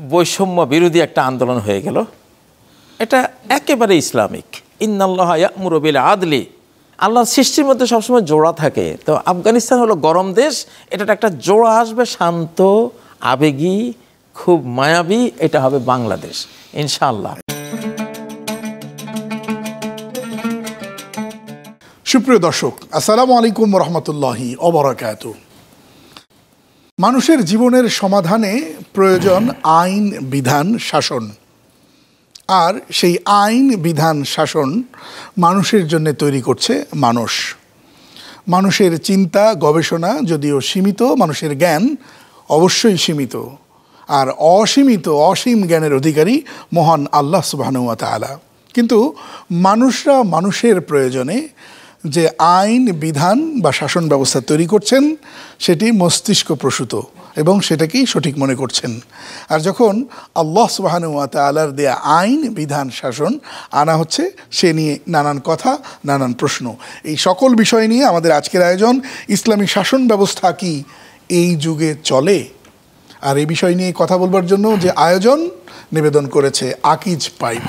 বৈষম্য বিরোধী একটা আন্দোলন হয়ে গেল। এটা একেবারে ইসলামিক। ইন্নাল্লাহা ইয়া'মুরু বিল আদলি। আল্লাহর সৃষ্টির মধ্যে সবসময় জোড়া থাকে। তো আফগানিস্তান হলো গরম দেশ, এটা একটা জোড়া আসবে, শান্ত, আবেগী, খুব মায়াবী। এটা হবে বাংলাদেশ ইনশাআল্লাহ। সুপ্রিয় দর্শক, আসসালামু আলাইকুম রহমতুল্লাহি ওয়া বারাকাতুহু। মানুষের জীবনের সমাধানে প্রয়োজন আইন, বিধান, শাসন। আর সেই আইন, বিধান, শাসন মানুষের জন্য তৈরি করছে মানুষ। মানুষের চিন্তা, গবেষণা যদিও সীমিত, মানুষের জ্ঞান অবশ্যই সীমিত। আর অসীম জ্ঞানের অধিকারী মহান আল্লাহ সুবহানাহু ওয়া তাআলা। কিন্তু মানুষরা মানুষের প্রয়োজনে যে আইন, বিধান বা শাসন ব্যবস্থা তৈরি করছেন সেটি মস্তিষ্ক প্রসূত এবং সেটাকেই সঠিক মনে করছেন। আর যখন আল্লাহ সুবহানাহু ওয়া তাআলার দেয়া আইন, বিধান, শাসন আনা হচ্ছে, সে নিয়ে নানান কথা, নানান প্রশ্ন। এই সকল বিষয় নিয়ে আমাদের আজকের আয়োজন। ইসলামী শাসন ব্যবস্থা কি এই যুগে চলে? আর এই বিষয় নিয়ে কথা বলবার জন্য যে আয়োজন নিবেদন করেছে আকিজ পাইপ।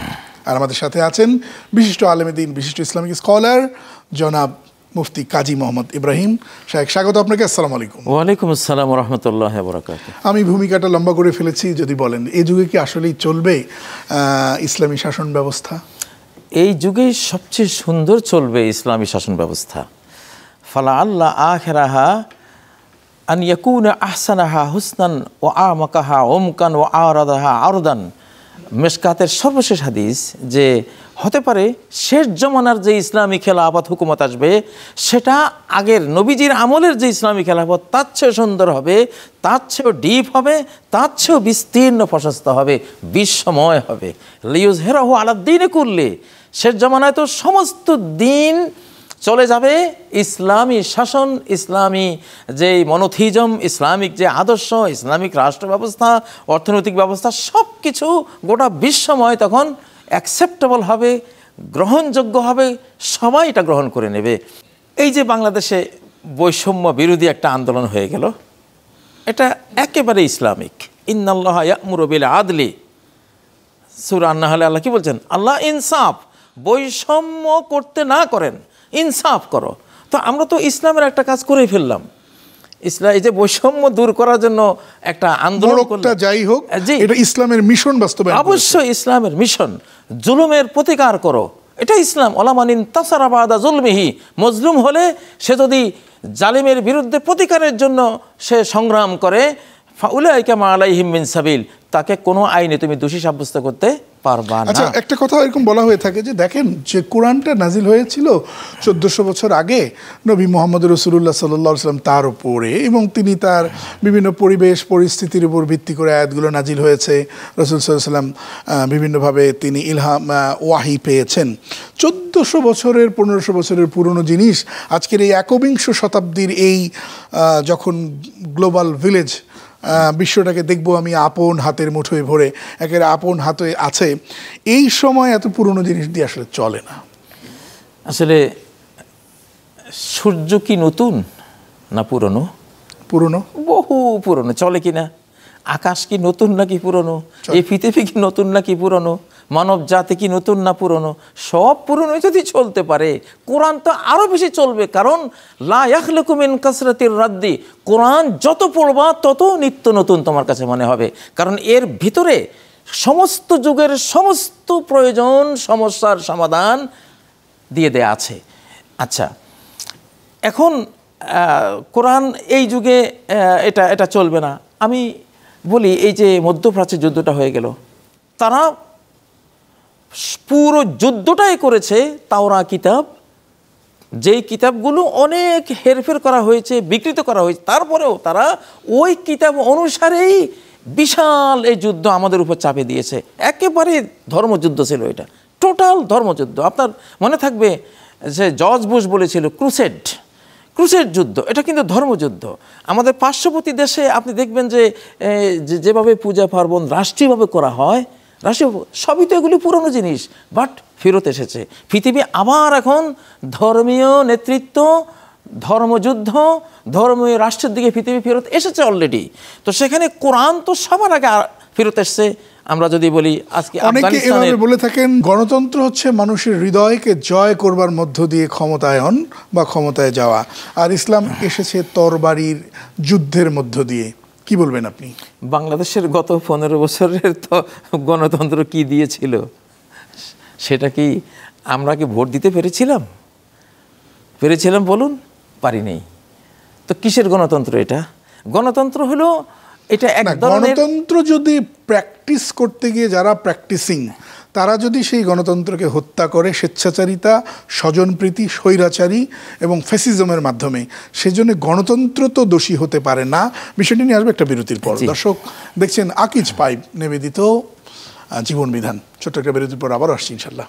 আর আমাদের সাথে আছেন বিশিষ্ট আলেমে দ্বীন, বিশিষ্ট ইসলামিক স্কলার জনাব মুফতি কাজী মোহাম্মদ ইব্রাহিম সাহেব। স্বাগত আপনাকে। আসসালামু আলাইকুম। ওয়ালাইকুম আসসালাম ওয়া রাহমাতুল্লাহি ওয়া বারাকাতুহু। আমি ভূমিকাটা লম্বা করে ফেলেছি, যদি বলেন এই যুগে কি আসলেই চলবে ইসলামী শাসন ব্যবস্থা? এই যুগে সবচেয়ে সুন্দর চলবে ইসলামী শাসন ব্যবস্থা। ফালা আল্লাহ আখিরাহা আন ইয়াকুনা আহসানাহা হুসনান ওয়া আমাকাহা উমকান ওয়া আরাদাহা আরদান। মেশকাতের সর্বশেষ হাদিস যে হতে পারে শেষ জমানার যে ইসলামী খেলাফত হুকুমত আসবে সেটা আগের নবীজির আমলের যে ইসলামী খেলাফত তার চেয়েও সুন্দর হবে, তার চেয়েও ডিপ হবে, তার চেয়েও বিস্তীর্ণ প্রশস্ত হবে, বিশ্বময় হবে। লিইয়ুযহিরাহু আলা দ্বীনি কুল্লি। শেষ জমানায় তো সমস্ত দিন চলে যাবে ইসলামী শাসন, ইসলামী যে মনোথিজম, ইসলামিক যে আদর্শ, ইসলামিক রাষ্ট্র ব্যবস্থা, অর্থনৈতিক ব্যবস্থা, সব কিছু গোটা বিশ্বময় তখন অ্যাকসেপ্টেবল হবে, গ্রহণযোগ্য হবে, সবাই এটা গ্রহণ করে নেবে। এই যে বাংলাদেশে বৈষম্য বিরোধী একটা আন্দোলন হয়ে গেল, এটা একেবারে ইসলামিক। ইন্নাল্লাহা ইয়া'মুরু বিল আদলি। সূরা আন-নাহলে আল্লাহ কি বলছেন? আল্লাহ ইনসাফ, বৈষম্য করতে না করেন, ইনসাফ করো। তো আমরা তো ইসলামের একটা কাজ করে ফেললাম। ইসলাম এই যে বৈষম্য দূর করার জন্য একটা আন্দোলন করলো, যাই হোক, এটা ইসলামের মিশন বাস্তবায়ন। অবশ্যই ইসলামের মিশন। জুলুমের প্রতিকার করো, এটা ইসলাম। ওয়ালামান ইনতাসারা বা'দা যুলমিহি। মজলুম হলে সে যদি জালিমের বিরুদ্ধে প্রতিকারের জন্য সে সংগ্রাম করে, ফাউলাইকা মা আলাইহিম মিন সাবিল, তাকে কোনো আইনে তুমি দোষী সাব্যস্ত করতে পারবা না। আচ্ছা, একটা কথা এরকম বলা হয়ে থাকে যে দেখেন, যে কোরআনটা নাজিল হয়েছিল 1400 বছর আগে নবী মুহাম্মদ রাসূলুল্লাহ সাল্লাল্লাহু আলাইহি ওয়াসাল্লাম তার উপরে, এবং তিনি তার বিভিন্ন পরিবেশ পরিস্থিতির উপর ভিত্তি করে আয়াতগুলো নাজিল হয়েছে। রাসূল সাল্লাল্লাহু আলাইহি ওয়াসাল্লাম বিভিন্নভাবে তিনি ইলহাম, ওয়াহি পেয়েছেন। 1400 বছরের 1500 বছরের পুরনো জিনিস আজকের এই একবিংশ শতাব্দীর এই যখন গ্লোবাল ভিলেজ বিশ্বটাকে দেখবো আমি আপন হাতের মুঠোয় ভরে, একেবারে আপন হাতে আছে, এই সময় এত পুরনো জিনিস দিয়ে আসলে চলে না। আসলে সূর্য কি নতুন না পুরনো? পুরনো, বহু পুরনো। চলে কি না? আকাশ কি নতুন নাকি পুরনো? এই পৃথিবী কি নতুন নাকি পুরনো? মানব জাতি কি নতুন না পুরনো? সব পুরনো যদি চলতে পারে, কোরআন তো আরো বেশি চলবে। কারণ লা ইয়াখলুকু মিন কাসরাতির রাদ্দি। কোরআন যত পড়বা তত নিত্য নতুন তোমার কাছে মনে হবে। কারণ এর ভিতরে সমস্ত যুগের সমস্ত প্রয়োজন, সমস্যার সমাধান দিয়ে দেয়া আছে। আচ্ছা, এখন কোরআন এই যুগে এটা চলবে না। আমি বলি, এই যে মধ্যপ্রাচ্যের যুদ্ধটা হয়ে গেল, তারা পুরো যুদ্ধটাই করেছে তাওরাত কিতাব, যেই কিতাবগুলো অনেক হেরফের করা হয়েছে, বিকৃত করা হয়েছে, তারপরেও তারা ওই কিতাব অনুসারেই বিশাল এই যুদ্ধ আমাদের উপর চাপে দিয়েছে। একেবারে ধর্মযুদ্ধ ছিল এটা, টোটাল ধর্মযুদ্ধ। আপনার মনে থাকবে যে জর্জ বুশ বলেছিল ক্রুসেড যুদ্ধ, এটা কিন্তু ধর্মযুদ্ধ। আমাদের পার্শ্ববর্তী দেশে আপনি দেখবেন যে যেভাবে পূজা পার্বণ রাষ্ট্রীয়ভাবে করা হয়, সবই তো এগুলি পুরনো জিনিস, বাট ফেরত এসেছে। পৃথিবী আবার এখন ধর্মীয় নেতৃত্ব, ধর্মযুদ্ধ, ধর্মীয় রাষ্ট্রের দিকে পৃথিবী ফেরত এসেছে অলরেডি। তো সেখানে কোরআন তো সবার আগে ফেরত এসছে। আমরা যদি বলি আজকে অনেকে এভাবে বলে থাকেন গণতন্ত্র হচ্ছে মানুষের হৃদয়কে জয় করবার মধ্য দিয়ে ক্ষমতায়ন বা ক্ষমতায় যাওয়া, আর ইসলাম এসেছে তরবারির যুদ্ধের মধ্য দিয়ে। কি বলবেন আপনি? বাংলাদেশের গত 15 বছরের তো গণতন্ত্র কি দিয়েছিল, সেটা কি আমরা কি ভোট দিতে পেরেছিলাম বলুন? পারি নেই। তো কিসের গণতন্ত্র এটা? গণতন্ত্র হলো এটা এক ধরনের গণতন্ত্র যদি প্র্যাকটিস করতে গিয়ে যারা প্র্যাকটিসিং তারা যদি সেই গণতন্ত্রকে হত্যা করে স্বেচ্ছাচারিতা, স্বজনপ্রীতি, স্বৈরাচারী এবং ফ্যাসিজমের মাধ্যমে, সেজন্য গণতন্ত্র তো দোষী হতে পারে না। বিষয়টি নিয়ে আসবে একটা বিরতির পর। দর্শক দেখছেন আকিজ পাইপ নিবেদিত জীবন বিধান। ছোট্ট একটা বিরতির পর আবার আসছি ইনশাল্লাহ।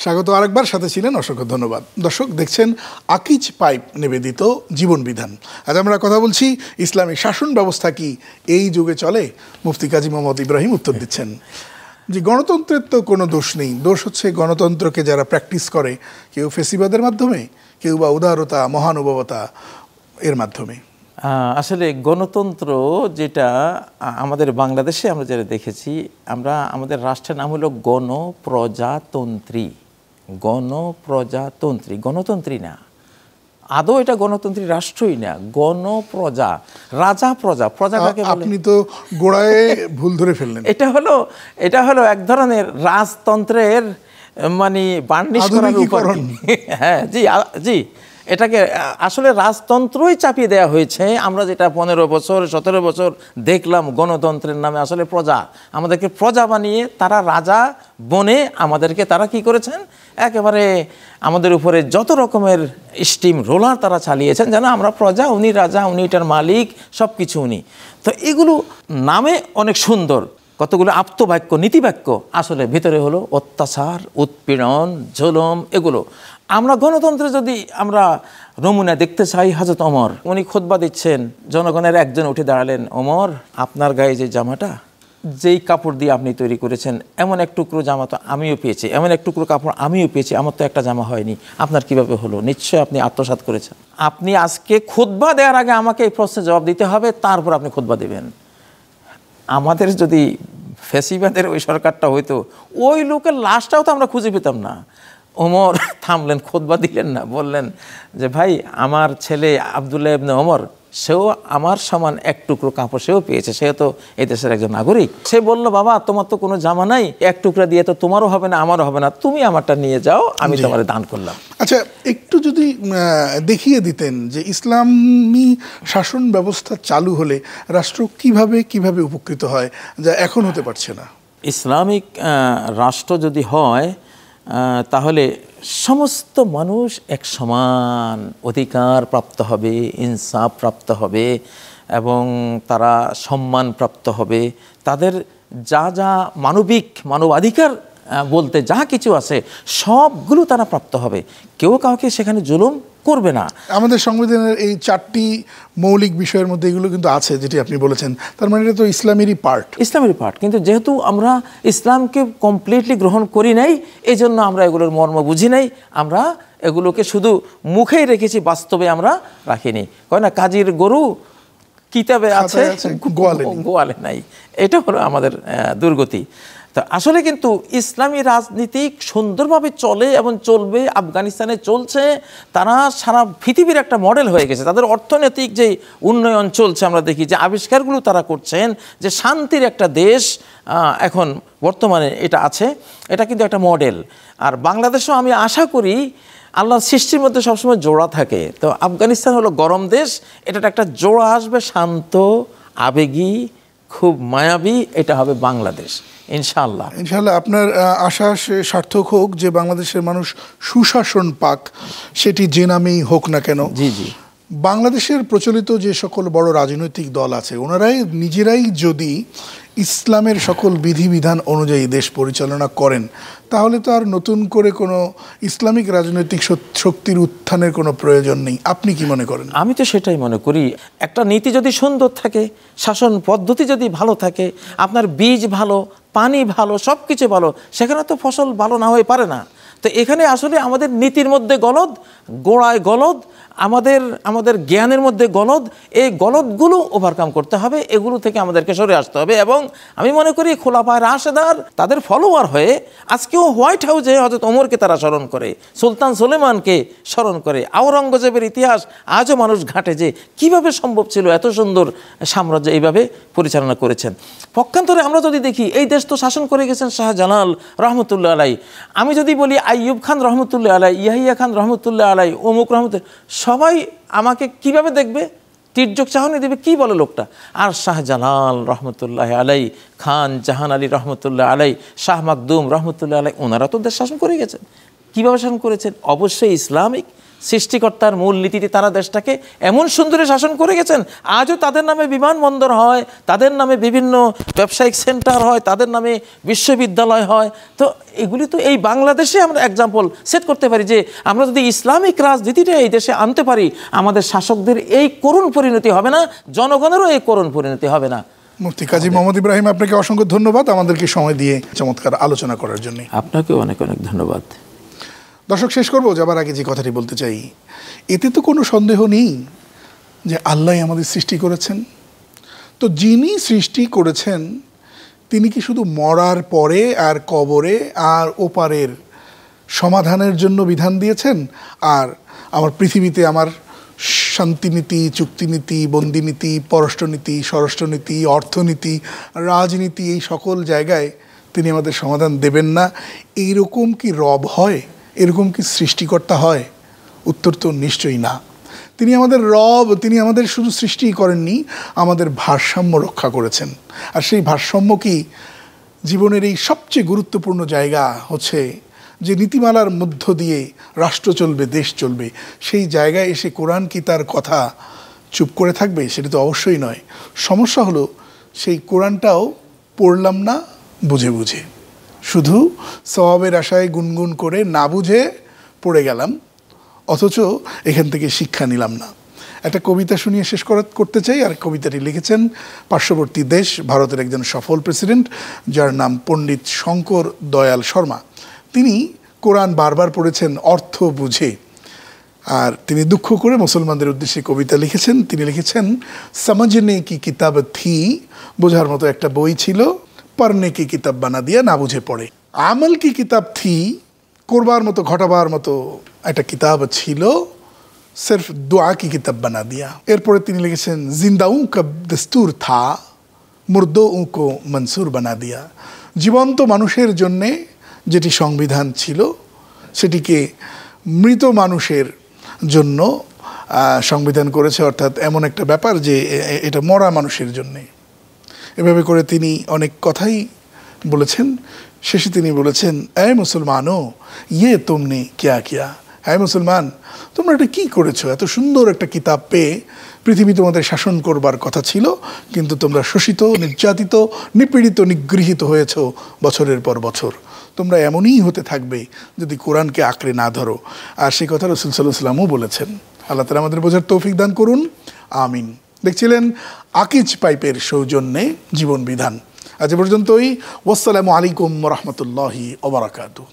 স্বাগত আরেকবার, সাথে ছিলেন, অসংখ্য ধন্যবাদ। দর্শক দেখছেন আকিজ পাইপ নিবেদিত জীবন বিধান। আজ আমরা কথা বলছি ইসলামিক শাসন ব্যবস্থা কি এই যুগে চলে। মুফতি কাজী মোহাম্মদ ইব্রাহিম উত্তর দিচ্ছেন যে গণতন্ত্রের তো কোনো দোষ নেই, দোষ হচ্ছে গণতন্ত্রকে যারা প্র্যাকটিস করে, কেউ ফেসিবাদের মাধ্যমে, কেউ বা উদারতা, মহানুভবতা এর মাধ্যমে। আসলে গণতন্ত্র যেটা আমাদের বাংলাদেশে আমরা যেটা দেখেছি, আমাদের রাষ্ট্রের নাম হলো গণপ্রজাতন্ত্রী। গণতন্ত্রী না, আদৌ এটা গণতন্ত্রী রাষ্ট্রই না, গণপ্রজা, রাজা প্রজা। প্রজা কাকে বলে? আপনি তো গোড়ায় ভুল ধরে ফেললেন। এটা হলো এক ধরনের রাজতন্ত্রের মানে বার্নিশ করার উপর। হ্যাঁ, জি, এটাকে আসলে রাজতন্ত্রই চাপিয়ে দেওয়া হয়েছে। আমরা যেটা 15 বছর 17 বছর দেখলাম গণতন্ত্রের নামে, আসলে আমাদেরকে প্রজা বানিয়ে তারা রাজা বনে আমাদেরকে তারা কি করেছেন, একেবারে আমাদের উপরে যত রকমের স্টিম রোলার তারা চালিয়েছেন, যেন আমরা প্রজা, উনি রাজা, উনি এটার মালিক, সব কিছু উনি। তো এগুলো নামে অনেক সুন্দর, কতগুলো আপ্তবাক্য, নীতিবাক্য, আসলে ভিতরে হলো অত্যাচার, উৎপীড়ন, জুলুম। এগুলো আমরা গণতন্ত্রে যদি আমরা নমুনা দেখতে চাই, হযরত ওমর উনি খুতবা দিচ্ছেন, জনগণের একজন উঠে দাঁড়ালেন, ওমর আপনার গায়ে যে জামাটা, যেই কাপড় দিয়ে আপনি তৈরি করেছেন, এমন এক টুকরো জামা তো আমিও পেয়েছি, এমন এক টুকরো কাপড় আমিও পেয়েছি, আমার তো একটা জামা হয়নি, আপনার কিভাবে হলো? নিশ্চয়ই আপনি আত্মসাৎ করেছেন। আপনি আজকে খুতবা দেওয়ার আগে আমাকে এই প্রশ্নের জবাব দিতে হবে, তারপর আপনি খুতবা দেবেন। আমাদের যদি ফ্যাসিবাদের ওই সরকারটা হইতো, ওই লোকের লাশটাও তো আমরা খুঁজে পেতাম না। ওমর থামলেন, খুতবা দিলেন না, বললেন যে ভাই, আমার ছেলে আব্দুল্লাহ ইবনে ওমর, সেও আমার সমান এক টুকরো কাপড় সেও পেয়েছে, সেও তো এই দেশের একজন নাগরিক। সে বলল, বাবা তোমার তো কোনো জামা নাই, এক টুকরা দিয়ে তো তোমারও হবে না, আমারও হবে না, তুমি আমারটা নিয়ে যাও, আমি তোমার দান করলাম। আচ্ছা, একটু যদি দেখিয়ে দিতেন যে ইসলামী শাসন ব্যবস্থা চালু হলে রাষ্ট্র কিভাবে উপকৃত হয়, যা এখন হতে পারছে না। ইসলামিক রাষ্ট্র যদি হয় তাহলে সমস্ত মানুষ এক সমান অধিকার প্রাপ্ত হবে, ইনসাফ প্রাপ্ত হবে এবং তারা সম্মান প্রাপ্ত হবে। তাদের যা মানবাধিকার বলতে যা কিছু আছে সবগুলো তারা প্রাপ্ত হবে। কেউ কাউকে সেখানে জুলুম করবে না। আমাদের সংবিধানের এই 4টি মৌলিক বিষয়ের মধ্যে এগুলো কিন্তু আছে, যেটি আপনি বলেছেন, তার মানে এটা তো ইসলামেরই পার্ট। কিন্তু যেহেতু আমরা ইসলামকে কমপ্লিটলি গ্রহণ করি নাই, এই জন্য আমরা এগুলোর মর্ম বুঝি নাই, আমরা এগুলোকে শুধু মুখেই রেখেছি, বাস্তবে আমরা রাখিনি। কয় না, কাজীর গরু কিতাবে আছে, গোয়ালে নাই। এটা হলো আমাদের দুর্গতি। তো আসলে কিন্তু ইসলামী রাজনীতি সুন্দরভাবে চলে এবং চলবে, আফগানিস্তানে চলছে, তারা সারা পৃথিবীর একটা মডেল হয়ে গেছে। তাদের অর্থনৈতিক যে উন্নয়ন চলছে, আমরা দেখি যে আবিষ্কারগুলো তারা করছেন, যে শান্তির একটা দেশ এখন বর্তমানে এটা আছে, এটা কিন্তু একটা মডেল। আর বাংলাদেশও আমি আশা করি আল্লাহর সৃষ্টির মধ্যে সবসময় জোড়া থাকে। তো আফগানিস্তান হলো গরম দেশ, এটা একটা জোড়া আসবে, শান্ত, আবেগী, খুব মায়াবী, এটা হবে বাংলাদেশ ইনশাআল্লাহ। আপনার আশা সার্থক হোক, যে বাংলাদেশের মানুষ সুশাসন পাক, সেটি যে নামেই হোক না কেন। জি। বাংলাদেশের প্রচলিত যে সকল বড় রাজনৈতিক দল আছে, ওনারাই নিজেরাই যদি ইসলামের সকল বিধিবিধান অনুযায়ী দেশ পরিচালনা করেন, তাহলে তো আর নতুন করে কোনো ইসলামিক রাজনৈতিক শক্তির উত্থানের কোনো প্রয়োজন নেই। আপনি কি মনে করেন? আমি তো সেটাই মনে করি। একটা নীতি যদি সুন্দর থাকে, শাসন পদ্ধতি যদি ভালো থাকে, আপনার বীজ ভালো, পানি ভালো, সব কিছু ভালো, সেখানে তো ফসল ভালো না হয়ে পারে না। তো এখানে আসলে আমাদের নীতির মধ্যে গলদ, গোড়ায় গলদ, আমাদের জ্ঞানের মধ্যে গলদ, এই গলদগুলো ওভারকাম করতে হবে, এগুলো থেকে আমাদেরকে সরে আসতে হবে। এবং আমি মনে করি খোলাফায়ে রাশেদার তাদের ফলোয়ার হয়ে আজকেও হোয়াইট হাউসে হযরত ওমরকে তারা স্মরণ করে, সুলতান সুলেমানকে স্মরণ করে, আওরঙ্গজেবের ইতিহাস আজও মানুষ ঘাটে যে কিভাবে সম্ভব ছিল এত সুন্দর সাম্রাজ্য এইভাবে পরিচালনা করেছেন। পক্ষান্তরে আমরা যদি দেখি, এই দেশ তো শাসন করে গেছেন শাহজালাল রহমতুল্লাহ আলাই। আমি যদি বলি আইয়ুব খান রহমতুল্লাহ আলাই, ইয়াহিয়া খান রহমতুল্লাহ আলাই, অমুক রহমতুল্লাহ, সবাই আমাকে কিভাবে দেখবে? তির্যক চাহনি দেবে, কি বলে লোকটা। আর শাহজালাল রহমতুল্লাহ আলাই, খান জাহান আলী রহমতুল্লাহ আলাই, শাহ মাকদুম রহমতুল্লাহ আলাই, ওনারা তো দেশ শাসন করে গেছেন। কীভাবে শাসন করেছেন? অবশ্যই ইসলামিক সৃষ্টিকর্তার মূল নীতিতে তারা দেশটাকে এমন সুন্দরে শাসন করে গেছেন। আজও তাদের নামে বিমানবন্দর হয়, তাদের নামে বিভিন্ন ব্যবসায়িক সেন্টার হয়, তাদের নামে বিশ্ববিদ্যালয় হয়। তো এগুলি তো এই বাংলাদেশে আমরা এক্সাম্পল সেট করতে পারি যে আমরা যদি ইসলামিক রাজনীতিটা এই দেশে আনতে পারি, আমাদের শাসকদের এই করুণ পরিণতি হবে না, জনগণেরও এই করুণ পরিণতি হবে না। মুফতি কাজী মোহাম্মদ ইব্রাহিম, আপনাকে অসংখ্য ধন্যবাদ আমাদেরকে সময় দিয়ে চমৎকার আলোচনা করার জন্য। আপনাকেও অনেক অনেক ধন্যবাদ। দর্শক, শেষ করবো যাবার আগে যে কথাটি বলতে চাই, এতে তো কোনো সন্দেহ নেই যে আল্লাহ আমাদের সৃষ্টি করেছেন। তো যিনি সৃষ্টি করেছেন তিনি কি শুধু মরার পরে আর কবরে আর ওপারের সমাধানের জন্য বিধান দিয়েছেন, আর আমার পৃথিবীতে আমার শান্তিনীতি, চুক্তিনীতি, বন্দিনীতি, পররাষ্ট্রনীতি, স্বরাষ্ট্রনীতি, অর্থনীতি, রাজনীতি, এই সকল জায়গায় তিনি আমাদের সমাধান দেবেন না? এইরকম কি রব হয়? এরকম কি সৃষ্টিকর্তা হয়? উত্তর তো নিশ্চয়ই না। তিনি আমাদের রব, তিনি আমাদের শুধু সৃষ্টিই করেননি, আমাদের ভারসাম্য রক্ষা করেছেন। আর সেই ভারসাম্য কি জীবনের এই সবচেয়ে গুরুত্বপূর্ণ জায়গা হচ্ছে যে নীতিমালার মধ্য দিয়ে রাষ্ট্র চলবে, দেশ চলবে, সেই জায়গায় এসে কোরআন কি তার কথা চুপ করে থাকবে? সেটা তো অবশ্যই নয়। সমস্যা হলো সেই কোরআনটাও পড়লাম না বুঝে বুঝে, শুধু সওয়াবের আশায় গুনগুন করে না বুঝে পড়ে গেলাম, অথচ এখান থেকে শিক্ষা নিলাম না। একটা কবিতা শুনিয়ে শেষ করতে চাই। আর কবিতাটি লিখেছেন পার্শ্ববর্তী দেশ ভারতের একজন সফল প্রেসিডেন্ট, যার নাম পণ্ডিত শঙ্কর দয়াল শর্মা। তিনি কোরআন বারবার পড়েছেন অর্থ বুঝে, আর তিনি দুঃখ করে মুসলমানদের উদ্দেশ্যে কবিতা লিখেছেন। তিনি লিখেছেন, সমঝনে কি কিতাব থি, বোঝার মতো একটা বই ছিল, পড়নে কি কিতাব বানা দিয়া, না বুঝে পড়ে। আমল কি কিতাব থি, করবার মতো ঘটাবার মতো একটা কিতাব ছিল, সির্ফ দোয়া কি কিতাব বানা দিয়া। এরপরে তিনি লিখেছেন, জিন্দাউ কা দস্তুর থা, মুর্দো কো মনসুর বানা দিয়া। জীবন্ত মানুষের জন্যে যেটি সংবিধান ছিল, সেটিকে মৃত মানুষের জন্য সংবিধান করেছে, অর্থাৎ এমন একটা ব্যাপার যে এটা মরা মানুষের জন্যে। এভাবে করে তিনি অনেক কথাই বলেছেন। শেষে তিনি বলেছেন, এ মুসলমানও ইয়ে তুমনে কিয়া কিয়া, হ্যাঁ মুসলমান, তোমরা এটা কী করেছো? এত সুন্দর একটা কিতাব পেয়ে পৃথিবী তোমাদের শাসন করবার কথা ছিল, কিন্তু তোমরা শোষিত, নির্যাতিত, নিপীড়িত, নিগৃহীত হয়েছ বছরের পর বছর। তোমরা এমনই হতে থাকবে যদি কোরআনকে আঁকড়ে না ধরো। আর সেই কথা রাসূল সাল্লাল্লাহু আলাইহি ওয়াসাল্লামও বলেছেন। আল্লাহ তাআলা আমাদের বোঝার তৌফিক দান করুন, আমিন। দেখছিলেন আকিজ পাইপের সৌজন্যে জীবন বিধান। আজ পর্যন্তই। ওয়াসসালামু আলাইকুম ওয়া রাহমাতুল্লাহি ওয়া বারাকাতুহু।